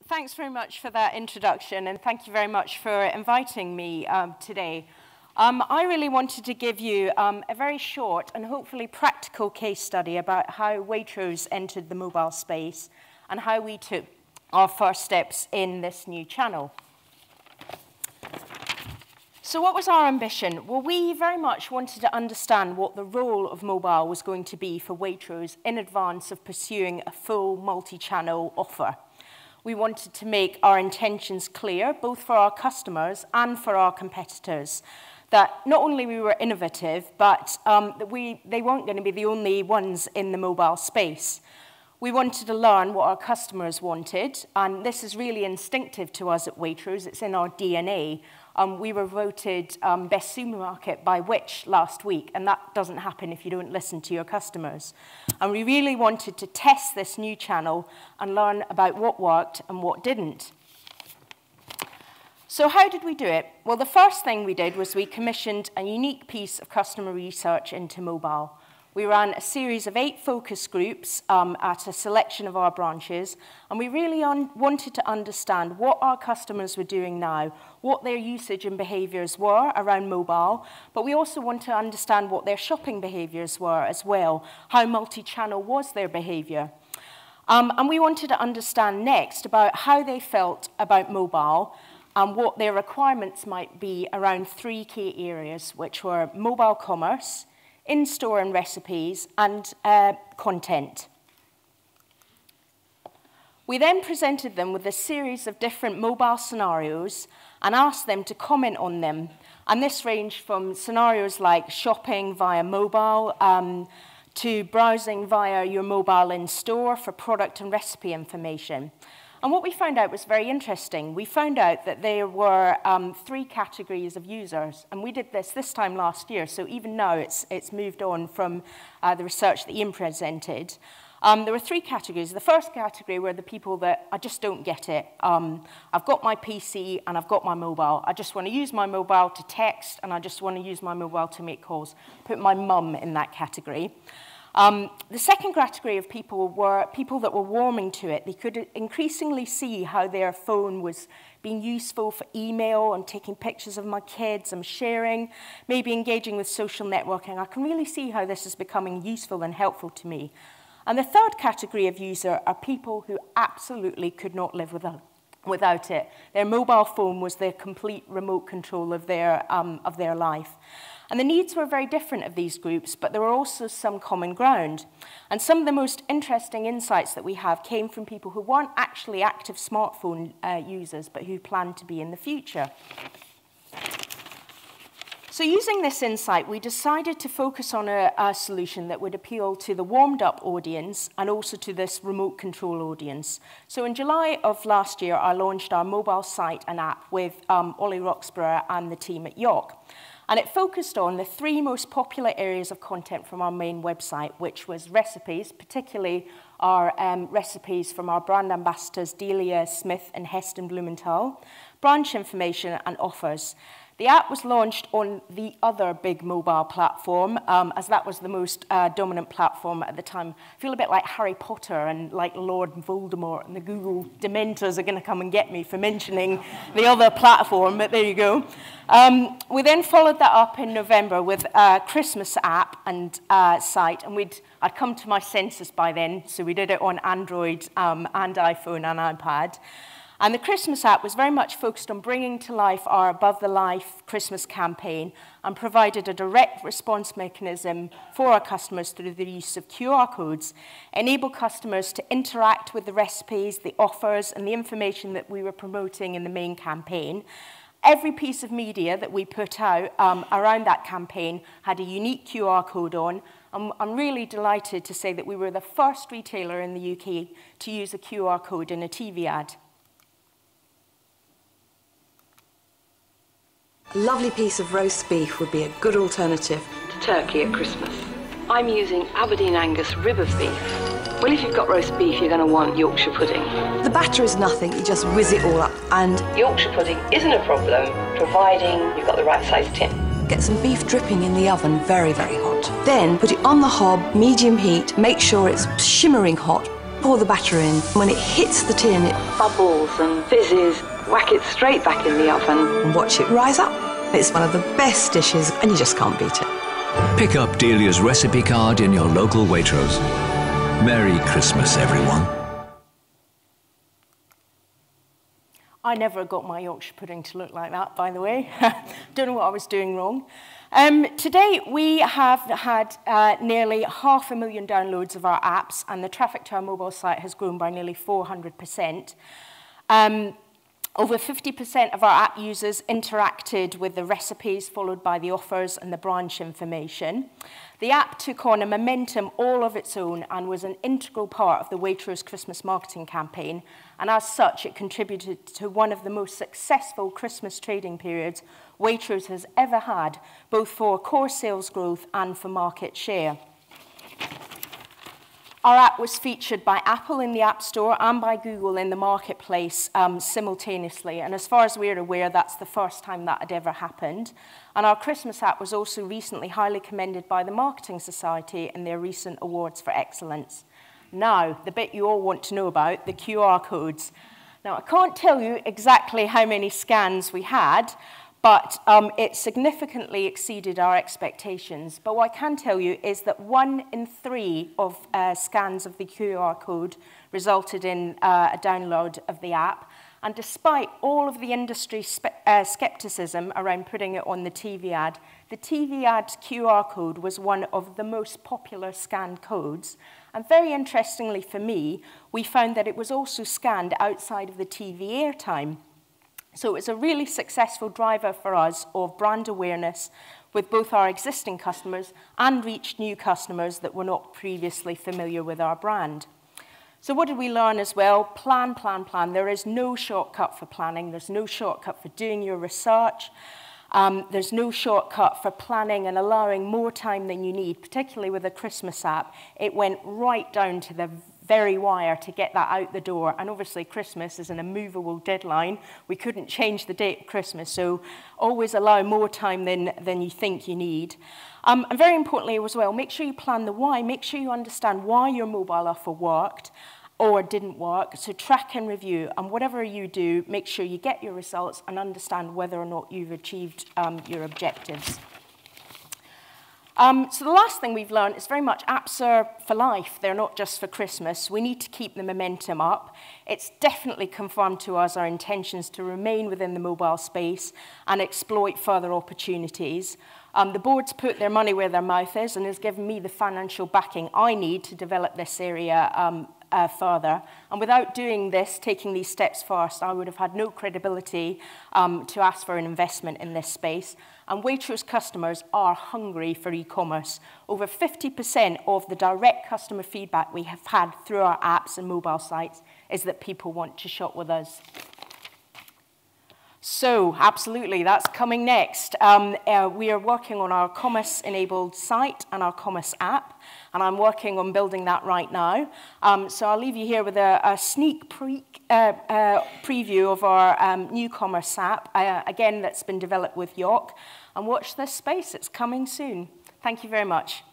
Thanks very much for that introduction, and thank you very much for inviting me today. I really wanted to give you a very short and hopefully practical case study about how Waitrose entered the mobile space and how we took our first steps in this new channel. So what was our ambition? Well, we very much wanted to understand what the role of mobile was going to be for Waitrose in advance of pursuing a full multi-channel offer. We wanted to make our intentions clear, both for our customers and for our competitors, that not only we were innovative, but that they weren't going to be the only ones in the mobile space. We wanted to learn what our customers wanted, and this is really instinctive to us at Waitrose. It's in our DNA. We were voted Best Supermarket by Which last week, and that doesn't happen if you don't listen to your customers. And we really wanted to test this new channel and learn about what worked and what didn't. So how did we do it? Well, the first thing we did was we commissioned a unique piece of customer research into mobile. We ran a series of 8 focus groups at a selection of our branches, and we really wanted to understand what our customers were doing now, what their usage and behaviours were around mobile, but we also want to understand what their shopping behaviours were as well, how multi-channel was their behaviour. And we wanted to understand next about how they felt about mobile and what their requirements might be around 3 key areas, which were mobile commerce, in-store and recipes, and content. We then presented them with a series of different mobile scenarios and asked them to comment on them. And this ranged from scenarios like shopping via mobile to browsing via your mobile in-store for product and recipe information. And what we found out was very interesting. We found out that there were 3 categories of users, and we did this time last year, so even now it's moved on from the research that Ian presented. There were 3 categories. The first category were the people that, I just don't get it. I've got my PC and I've got my mobile. I just want to use my mobile to text, and I just want to use my mobile to make calls. Put my mum in that category. The second category of people were people that were warming to it. They could increasingly see how their phone was being useful for email and taking pictures of my kids and sharing, maybe engaging with social networking. I can really see how this is becoming useful and helpful to me. And the third category of user are people who absolutely could not live without it. Their mobile phone was their complete remote control of their life. And the needs were very different of these groups, but there were also some common ground. And some of the most interesting insights that we have came from people who weren't actually active smartphone users, but who planned to be in the future. So using this insight, we decided to focus on a solution that would appeal to the warmed-up audience and also to this remote control audience. So in July of last year, I launched our mobile site and app with Ollie Roxburgh and the team at York. And it focused on the 3 most popular areas of content from our main website, which was recipes, particularly our recipes from our brand ambassadors, Delia Smith and Heston Blumenthal, branch information and offers. The app was launched on the other big mobile platform, as that was the most dominant platform at the time. I feel a bit like Harry Potter and like Lord Voldemort, and the Google Dementors are going to come and get me for mentioning the other platform, but there you go. We then followed that up in November with a Christmas app and site, and I'd come to my senses by then, so we did it on Android and iPhone and iPad. And the Christmas app was very much focused on bringing to life our above-the-life Christmas campaign and provided a direct response mechanism for our customers through the use of QR codes, enable customers to interact with the recipes, the offers, and the information that we were promoting in the main campaign. Every piece of media that we put out around that campaign had a unique QR code on. I'm really delighted to say that we were the first retailer in the UK to use a QR code in a TV ad. A lovely piece of roast beef would be a good alternative to turkey at Christmas. I'm using Aberdeen Angus rib of beef. Well, if you've got roast beef, you're going to want Yorkshire pudding. The batter is nothing, you just whiz it all up. And Yorkshire pudding isn't a problem, providing you've got the right size tin. Get some beef dripping in the oven very, very hot. Then put it on the hob, medium heat, make sure it's shimmering hot. Pour the batter in. When it hits the tin, it bubbles and fizzes. Whack it straight back in the oven and watch it rise up. It's one of the best dishes, and you just can't beat it. Pick up Delia's recipe card in your local Waitrose. Merry Christmas, everyone. I never got my Yorkshire pudding to look like that, by the way. Don't know what I was doing wrong. Today, we have had nearly 500,000 downloads of our apps, and the traffic to our mobile site has grown by nearly 400%. Over 50% of our app users interacted with the recipes, followed by the offers and the branch information. The app took on a momentum all of its own and was an integral part of the Waitrose Christmas marketing campaign, and as such, it contributed to one of the most successful Christmas trading periods Waitrose has ever had, both for core sales growth and for market share. Our app was featured by Apple in the App Store and by Google in the marketplace simultaneously. And as far as we're aware, that's the first time that had ever happened. And our Christmas app was also recently highly commended by the Marketing Society in their recent awards for excellence. Now, the bit you all want to know about, the QR codes. Now, I can't tell you exactly how many scans we had, but it significantly exceeded our expectations. But what I can tell you is that 1 in 3 of scans of the QR code resulted in a download of the app. And despite all of the industry skepticism around putting it on the TV ad QR code was one of the most popular scanned codes. And very interestingly for me, we found that it was also scanned outside of the TV airtime. So it's a really successful driver for us of brand awareness with both our existing customers and reached new customers that were not previously familiar with our brand. So what did we learn as well? Plan, plan, plan. There is no shortcut for planning. There's no shortcut for doing your research. There's no shortcut for planning and allowing more time than you need, particularly with a Christmas app. It went right down to the very wire to get that out the door. And obviously Christmas is an immovable deadline. We couldn't change the date of Christmas, so always allow more time than you think you need. And very importantly as well, make sure you plan the why. Make sure you understand why your mobile offer worked or didn't work. So track and review. And whatever you do, make sure you get your results and understand whether or not you've achieved your objectives. So the last thing we've learned is very much apps are for life. They're not just for Christmas. We need to keep the momentum up. It's definitely confirmed to us our intentions to remain within the mobile space and exploit further opportunities. The board's put their money where their mouth is and has given me the financial backing I need to develop this area further. And without doing this, taking these steps first, I would have had no credibility to ask for an investment in this space. And Waitrose customers are hungry for e-commerce. Over 50% of the direct customer feedback we have had through our apps and mobile sites is that people want to shop with us. So, absolutely, that's coming next. We are working on our commerce-enabled site and our commerce app, and I'm working on building that right now. So I'll leave you here with a sneak preview of our new commerce app, again, that's been developed with York. And watch this space, it's coming soon. Thank you very much.